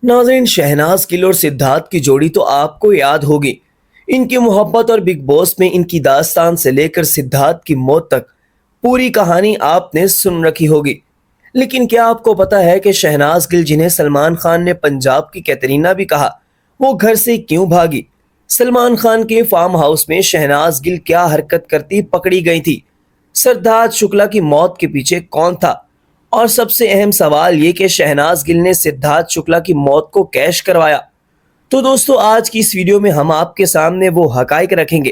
ناظرین، شہناز گل اور سدھارتھ کی جوڑی تو آپ کو یاد ہوگی۔ ان کی محبت اور بگ باس میں ان کی داستان سے لے کر سدھارتھ کی موت تک پوری کہانی آپ نے سن رکھی ہوگی۔ لیکن کیا آپ کو پتا ہے کہ شہناز گل، جنہیں سلمان خان نے پنجاب کی کیٹرینہ بھی کہا، وہ گھر سے کیوں بھاگی؟ سلمان خان کے فارم ہاؤس میں شہناز گل کیا حرکت کرتی پکڑی گئی تھی؟ سدھارتھ شکلا کی موت کے پیچھے کون تھا؟ اور سب سے اہم سوال یہ کہ شہناز گل نے سدھارتھ شکلا کی موت کو کیش کروایا۔ تو دوستو، آج کی اس ویڈیو میں ہم آپ کے سامنے وہ حقائق رکھیں گے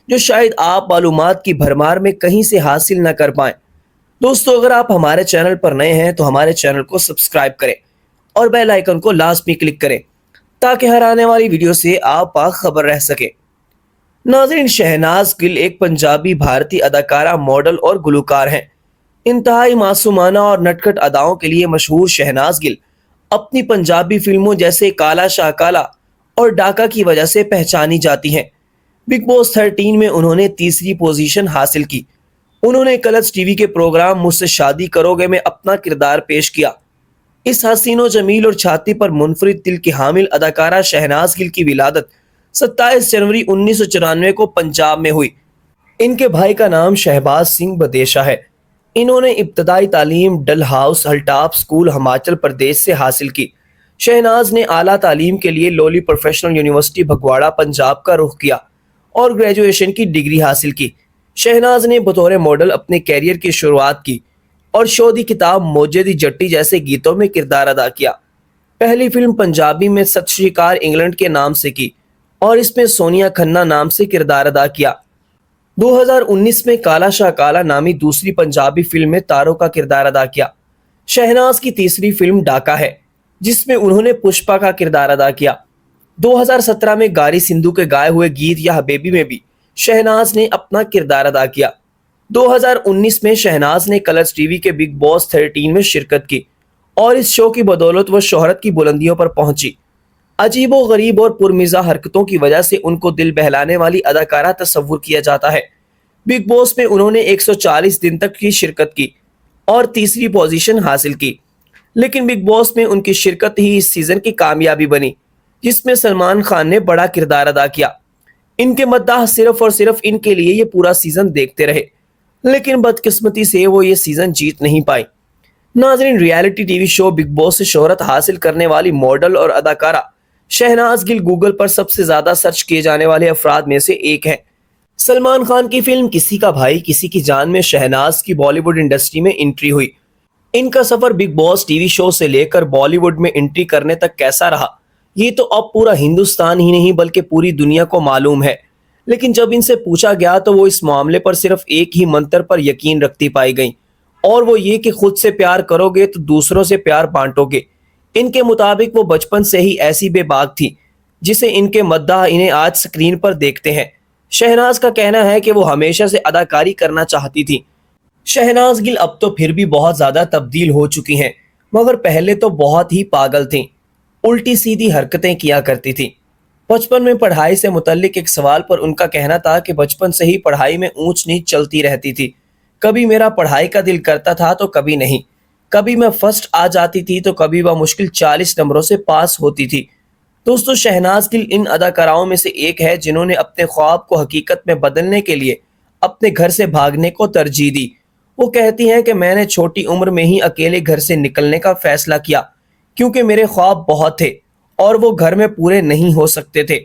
جو شاید آپ معلومات کی بھرمار میں کہیں سے حاصل نہ کر پائیں۔ دوستو، اگر آپ ہمارے چینل پر نئے ہیں تو ہمارے چینل کو سبسکرائب کریں اور بیل آئیکن کو لازمی کلک کریں تاکہ ہر آنے والی ویڈیو سے آپ باخبر رہ سکیں۔ ناظرین، شہناز گل ایک پنجابی بھارتی اداکارہ، ماڈل اور گلوکار ہیں۔ انتہائی معصومانہ اور نٹکھٹ اداؤں کے لیے مشہور شہناز گل اپنی پنجابی فلموں جیسے کالا شاہ کالا اور ڈاکا کی وجہ سے پہچانی جاتی ہیں۔ بگ باس 13 میں انہوں نے تیسری پوزیشن حاصل کی۔ انہوں نے کلرز ٹی وی کے پروگرام مجھ سے شادی کرو گے میں اپنا کردار پیش کیا۔ اس حسین و جمیل اور چھاتی پر منفرد دل کی حامل اداکارہ شہناز گل کی ولادت 27 جنوری 1994 کو پنجاب میں ہوئی۔ ان کے بھائی کا نام شہباز سنگھ بدیشا ہے۔ انہوں نے ابتدائی تعلیم ڈل ہاؤس ہل ٹاپ اسکول، ہماچل پردیش سے حاصل کی۔ شہناز نے اعلیٰ تعلیم کے لیے لولی پروفیشنل یونیورسٹی بھگواڑہ، پنجاب کا رخ کیا اور گریجویشن کی ڈگری حاصل کی۔ شہناز نے بطور ماڈل اپنے کیریئر کی شروعات کی اور شو دی کتاب موجے دی جٹی جیسے گیتوں میں کردار ادا کیا۔ پہلی فلم پنجابی میں ست شری اکال انگلینڈ کے نام سے کی اور اس میں سونیا کھنہ نام سے کردار ادا کیا۔ 2019 میں کالا شاہ کالا نامی دوسری پنجابی فلم میں تارو کا کردار ادا کیا۔ شہناز کی تیسری فلم ڈاکا ہے جس میں انہوں نے پشپا کا کردار ادا کیا۔ 2017 میں گاری سندھو کے گائے ہوئے گیت یا حبیبی میں بھی شہناز نے اپنا کردار ادا کیا۔ 2019 میں شہناز نے کلرز ٹی وی کے بگ باس 13 میں شرکت کی اور اس شو کی بدولت وہ شہرت کی بلندیوں پر پہنچی۔ عجیب و غریب اور پرمزاح حرکتوں کی وجہ سے ان کو دل بہلانے والی اداکارہ تصور کیا جاتا ہے۔ بگ باس میں انہوں نے 140 دن تک کی شرکت کی اور تیسری پوزیشن حاصل کی، لیکن بگ باس میں ان کی شرکت ہی اس سیزن کی کامیابی بنی جس میں سلمان خان نے بڑا کردار ادا کیا۔ ان کے مداح صرف اور صرف ان کے لیے یہ پورا سیزن دیکھتے رہے، لیکن بدقسمتی سے وہ یہ سیزن جیت نہیں پائی۔ ناظرین، ریالٹی ٹی وی شو بگ باس سے شہرت حاصل کرنے والی ماڈل اور اداکارہ شہناز گل گوگل پر سب سے زیادہ سرچ کیے جانے والے افراد میں سے ایک ہیں۔ سلمان خان کی فلم کسی کا بھائی کسی کی جان میں شہناز کی بالی ووڈ انڈسٹری میں انٹری ہوئی۔ ان کا سفر بگ باس ٹی وی شو سے لے کر بالی ووڈ میں انٹری کرنے تک کیسا رہا، یہ تو اب پورا ہندوستان ہی نہیں بلکہ پوری دنیا کو معلوم ہے۔ لیکن جب ان سے پوچھا گیا تو وہ اس معاملے پر صرف ایک ہی منتر پر یقین رکھتی پائی گئیں، اور وہ یہ کہ خود سے پیار کرو گے تو دوسروں سے پیار بانٹو گے۔ ان کے مطابق وہ بچپن سے ہی ایسی بے باک تھی جسے ان کے مداح انہیں آج سکرین پر دیکھتے ہیں۔ شہناز کا کہنا ہے کہ وہ ہمیشہ سے اداکاری کرنا چاہتی تھی۔ شہناز گل اب تو پھر بھی بہت زیادہ تبدیل ہو چکی ہیں، مگر پہلے تو بہت ہی پاگل تھیں، الٹی سیدھی حرکتیں کیا کرتی تھی۔ بچپن میں پڑھائی سے متعلق ایک سوال پر ان کا کہنا تھا کہ بچپن سے ہی پڑھائی میں اونچ نیچ چلتی رہتی تھی، کبھی میرا پڑھائی کا دل کرتا تھا تو کبھی نہیں، کبھی میں فرسٹ آ جاتی تھی تو کبھی وہ مشکل 40 نمبروں سے پاس ہوتی تھی۔ دوستو، شہناز گل ان اداکاراؤں میں سے ایک ہے جنہوں نے اپنے خواب کو حقیقت میں بدلنے کے لیے اپنے گھر سے بھاگنے کو ترجیح دی۔ وہ کہتی ہیں کہ میں نے چھوٹی عمر میں ہی اکیلے گھر سے نکلنے کا فیصلہ کیا کیونکہ میرے خواب بہت تھے اور وہ گھر میں پورے نہیں ہو سکتے تھے۔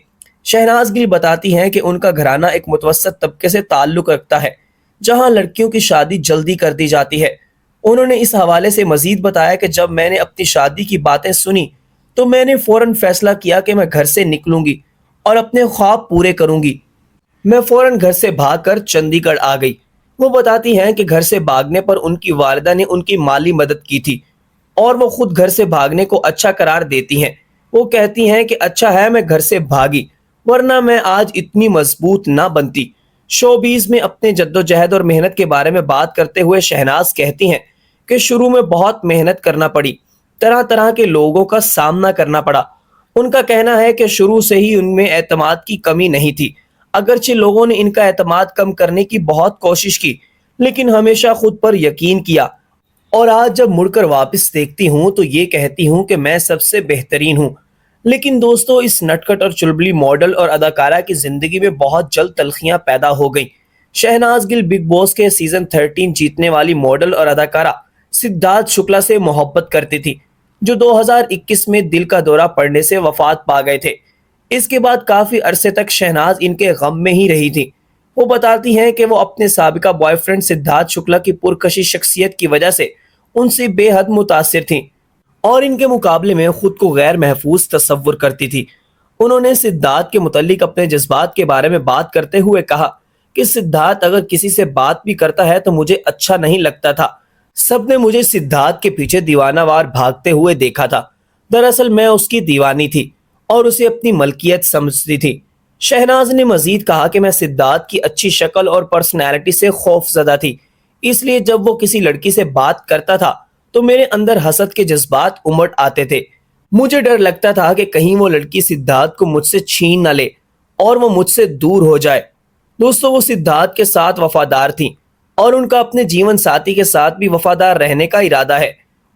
شہناز گل بتاتی ہیں کہ ان کا گھرانہ ایک متوسط طبقے سے تعلق رکھتا ہے جہاں لڑکیوں کی شادی جلدی کر دی جاتی ہے۔ انہوں نے اس حوالے سے مزید بتایا کہ جب میں نے اپنی شادی کی باتیں سنی تو میں نے فوراً فیصلہ کیا کہ میں گھر سے نکلوں گی اور اپنے خواب پورے کروں گی۔ میں فوراً گھر سے بھاگ کر چندی گڑھ آ گئی۔ وہ بتاتی ہیں کہ گھر سے بھاگنے پر ان کی والدہ نے ان کی مالی مدد کی تھی اور وہ خود گھر سے بھاگنے کو اچھا قرار دیتی ہیں۔ وہ کہتی ہیں کہ اچھا ہے میں گھر سے بھاگی، ورنہ میں آج اتنی مضبوط نہ بنتی۔ شوبیز میں اپنے جدوجہد اور محنت کے بارے میں بات کرتے ہوئے شہناز کہتی ہیں کہ شروع میں بہت محنت کرنا پڑی، طرح طرح کے لوگوں کا سامنا کرنا پڑا۔ ان کا کہنا ہے کہ شروع سے ہی ان میں اعتماد کی کمی نہیں تھی، اگرچہ لوگوں نے ان کا اعتماد کم کرنے کی بہت کوشش کی لیکن ہمیشہ خود پر یقین کیا اور آج جب مڑ کر واپس دیکھتی ہوں تو یہ کہتی ہوں کہ میں سب سے بہترین ہوں۔ لیکن دوستو، اس نٹکھٹ اور چلبلی ماڈل اور اداکارہ کی زندگی میں بہت جلد تلخیاں پیدا ہو گئیں۔ شہناز گل بگ باس کے سیزن 13 جیتنے والی ماڈل اور اداکارہ سدھارتھ شکلا سے محبت کرتی تھی، جو 2021 میں دل کا دورہ پڑنے سے وفات پا گئے تھے۔ اس کے بعد کافی عرصے تک شہناز ان کے غم میں ہی رہی تھی۔ وہ بتاتی ہیں کہ وہ اپنے سابقہ بوائے فرینڈ سدھارتھ شکلا کی پرکشش شخصیت کی وجہ سے ان سے بے حد متاثر تھیں اور ان کے مقابلے میں خود کو غیر محفوظ تصور کرتی تھی۔ انہوں نے سدھارتھ کے متعلق اپنے جذبات کے بارے میں بات کرتے ہوئے کہا کہ سدھارتھ اگر کسی سے بات بھی کرتا ہے تو مجھے اچھا نہیں لگتا تھا۔ سب نے مجھے سدھارتھ کے پیچھے دیوانہ وار بھاگتے ہوئے دیکھا تھا۔ دراصل میں اس کی دیوانی تھی اور اسے اپنی ملکیت سمجھتی تھی۔ شہناز نے مزید کہا کہ میں سدھارتھ کی اچھی شکل اور پرسنالٹی سے خوف زدہ تھی، اس لیے جب وہ کسی لڑکی سے بات کرتا تھا تو میرے اندر حسد کے جذبات امٹ آتے تھے۔ مجھے ڈر لگتا تھا کہ کہیں وہ لڑکی سدھارتھ کو مجھ سے چھین نہ لے اور وہ مجھ سے دور ہو جائے۔ دوستو، وہ سدھارتھ کے ساتھ وفادار تھیں اور ان کا اپنے جیون ساتھی کے ساتھ بھی وفادار رہنے کا ارادہ ہے۔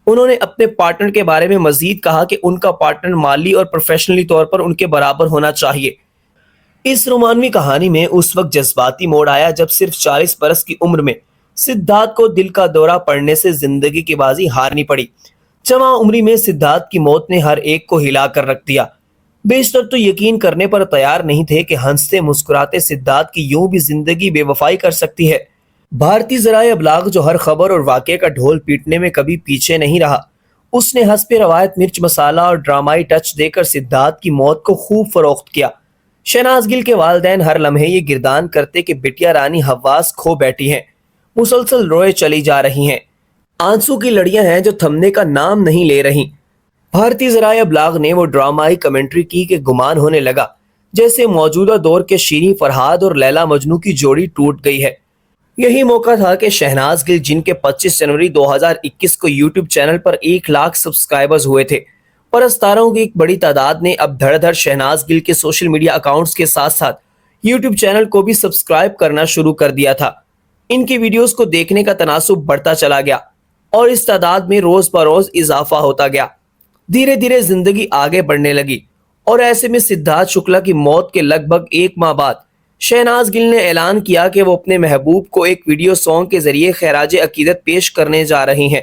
انہوں نے اپنے پارٹنر کے بارے میں مزید کہا کہ ان کا پارٹنر مالی اور پروفیشنلی طور پر ان کے برابر ہونا چاہیے۔ اس رومانوی کہانی میں اس وقت جذباتی موڑ آیا جب صرف 40 برس کی عمر میں سدھارتھ کو دل کا دورہ پڑنے سے زندگی کی بازی ہارنی پڑی۔ جوان عمری میں سدھارتھ کی موت نے ہر ایک کو ہلا کر رکھ دیا۔ بیشتر تو یقین کرنے پر تیار نہیں تھے کہ ہنستے مسکراتے سدھارتھ کی یوں بھی زندگی بے وفائی کر سکتی ہے۔ بھارتی ذرائع ابلاغ، جو ہر خبر اور واقعے کا ڈھول پیٹنے میں کبھی پیچھے نہیں رہا، اس نے حسب روایت مرچ مسالہ اور ڈرامائی ٹچ دے کر سدھارتھ کی موت کو خوب فروخت کیا۔ شہناز گل کے والدین ہر لمحے یہ گردان کرتے کہ بٹیا رانی حواس کھو بیٹھی ہیں، مسلسل روئے چلی جا رہی ہیں، آنسو کی لڑیاں ہیں جو تھمنے کا نام نہیں لے رہی۔ بھارتی ذرائع ابلاغ نے وہ ڈرامائی کمنٹری کی کہ گمان ہونے لگا جیسے موجودہ دور کے شیریں فرہاد اور لیلا مجنو کی جوڑی ٹوٹ گئی ہے۔ یہی موقع تھا کہ شہناز گل، جن کے 25 جنوری 2021 کو یوٹیوب چینل پر 1 لاکھ سبسکرائبرز ہوئے تھے، پرستاروں کی ایک بڑی تعداد نے اب دھڑ دھڑ شہناز گل کے سوشل میڈیا اکاؤنٹس کے ساتھ ساتھ یوٹیوب چینل کو بھی سبسکرائب کرنا شروع کر دیا تھا۔ ان کی ویڈیوز کو دیکھنے کا تناسب بڑھتا چلا گیا اور اس تعداد میں روز بروز اضافہ ہوتا گیا۔ دھیرے دھیرے زندگی آگے بڑھنے لگی اور ایسے میں سدھارتھ شکلا کی موت کے لگ بھگ 1 ماہ بعد شہناز گل نے اعلان کیا کہ وہ اپنے محبوب کو ایک ویڈیو سانگ کے ذریعے خراج عقیدت پیش کرنے جا رہی ہیں۔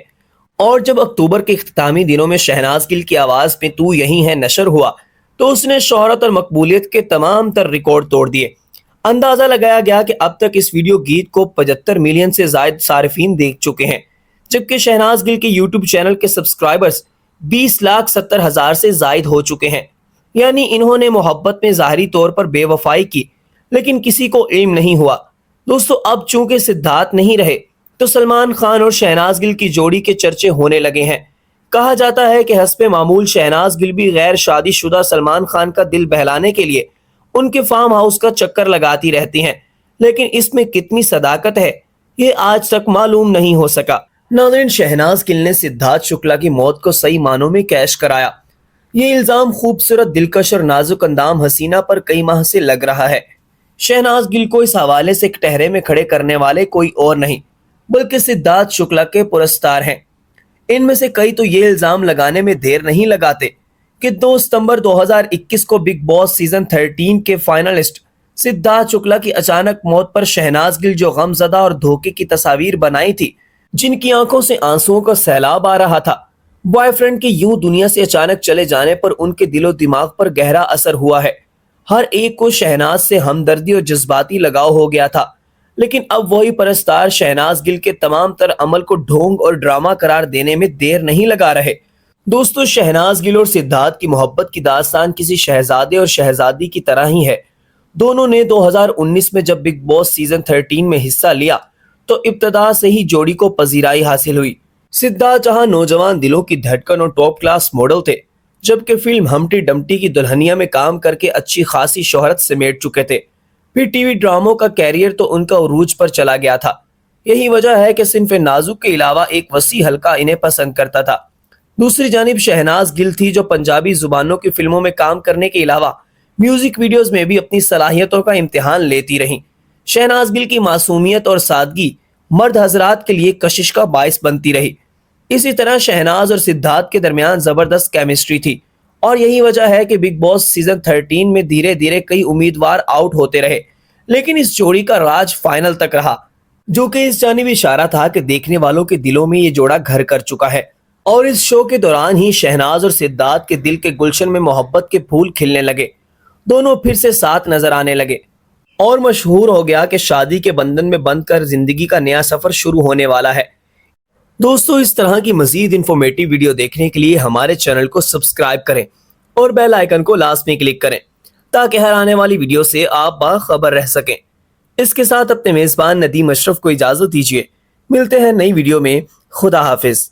اور جب اکتوبر کے اختتامی دنوں میں شہناز گل کی آواز میں تو یہی ہے نشر ہوا تو اس نے شہرت اور مقبولیت کے تمام تر ریکارڈ توڑ دیے۔ اندازہ لگایا گیا کہ اب تک اس ویڈیو گیت کو 75 ملین سے زائد صارفین دیکھ چکے ہیں، جبکہ شہناز گل کے یوٹیوب چینل کے سبسکرائبرز 20,70,000 سے زائد ہو چکے ہیں۔ یعنی انہوں نے محبت میں ظاہری طور پر بے وفائی کی، لیکن کسی کو علم نہیں ہوا۔ دوستو، اب چونکہ سدھارتھ نہیں رہے تو سلمان خان اور شہناز گل کی جوڑی کے چرچے ہونے لگے ہیں۔ کہا جاتا ہے کہ حسب معمول شہناز گل بھی غیر شادی شدہ سلمان خان کا دل بہلانے کے لیے ان کے فارم ہاؤس کا چکر لگاتی رہتی ہیں، لیکن اس میں کتنی صداقت ہے یہ آج تک معلوم نہیں ہو سکا۔ ناظرین، شہناز گل نے سدھارتھ شکلا کی موت کو صحیح معنوں میں کیش کرایا۔ یہ الزام خوبصورت، دلکش اور نازک اندام حسینہ پر کئی ماہ سے لگ رہا ہے۔ شہناز گل کو اس حوالے سے کٹہرے میں کھڑے کرنے والے کوئی اور نہیں بلکہ سدھارتھ شکلا کے پرستار ہیں۔ ان میں سے کئی تو یہ الزام لگانے میں دیر نہیں لگاتے کہ 2 ستمبر 2021 کو بگ باس سیزن 13 کے فائنلسٹ سدھارتھ شکلا کی اچانک موت پر شہناز گل، جو غم زدہ اور دھوکے کی تصاویر بنائی تھی، جن کی آنکھوں سے آنسوؤں کا سیلاب آ رہا تھا، بوائے فرینڈ کے یوں دنیا سے اچانک چلے جانے پر ان کے دل و دماغ پر گہرا اثر ہوا ہے۔ ہر ایک کو شہناز سے ہمدردی اور جذباتی لگاؤ ہو گیا تھا، لیکن اب وہی پرستار شہناز گل کے تمام تر عمل کو ڈھونگ اور ڈرامہ قرار دینے میں دیر نہیں لگا رہے۔ دوستو، شہناز گل اور سدھارتھ کی محبت کی داستان کسی شہزادے اور شہزادی کی طرح ہی ہے۔ دونوں نے 2019 میں جب بگ باس سیزن 13 میں حصہ لیا تو ابتدا سے ہی جوڑی کو پذیرائی حاصل ہوئی۔ سدھارتھ جہاں نوجوان دلوں کی دھڑکن اور ٹاپ کلاس ماڈل تھے، جبکہ فلم ہمٹی ڈمٹی کی دلہنیا میں کام کر کے اچھی خاصی شہرت سمیٹ چکے تھے۔ پھر ٹی وی ڈراموں کا کیریئر تو ان کا عروج پر چلا گیا تھا۔ یہی وجہ ہے کہ صنف نازک کے علاوہ ایک وسیع حلقہ انہیں پسند کرتا تھا۔ دوسری جانب شہناز گل تھی جو پنجابی زبانوں کی فلموں میں کام کرنے کے علاوہ میوزک ویڈیوز میں بھی اپنی صلاحیتوں کا امتحان لیتی رہیں۔ شہناز گل کی معصومیت اور سادگی مرد حضرات کے لیے کشش کا باعث بنتی رہی۔ اسی طرح شہناز اور سدھارتھ کے درمیان زبردست کیمسٹری تھی اور یہی وجہ ہے کہ بگ باس سیزن 13 میں دھیرے دھیرے کئی امیدوار آؤٹ ہوتے رہے، لیکن اس جوڑی کا راج فائنل تک رہا، جو کہ اس جانب اشارہ تھا کہ دیکھنے والوں کے دلوں میں یہ جوڑا گھر کر چکا ہے۔ اور اس شو کے دوران ہی شہناز اور سدھارتھ کے دل کے گلشن میں محبت کے پھول کھلنے لگے، دونوں پھر سے ساتھ نظر آنے لگے اور مشہور ہو گیا کہ شادی کے بندھن میں بندھ کر زندگی کا نیا سفر شروع ہونے والا ہے۔ دوستو، اس طرح کی مزید انفارمیٹیو ویڈیو دیکھنے کے لیے ہمارے چینل کو سبسکرائب کریں اور بیل آئیکن کو لازمی کلک کریں تاکہ ہر آنے والی ویڈیو سے آپ باخبر رہ سکیں۔ اس کے ساتھ اپنے میزبان ندیم اشرف کو اجازت دیجیے، ملتے ہیں نئی ویڈیو میں۔ خدا حافظ۔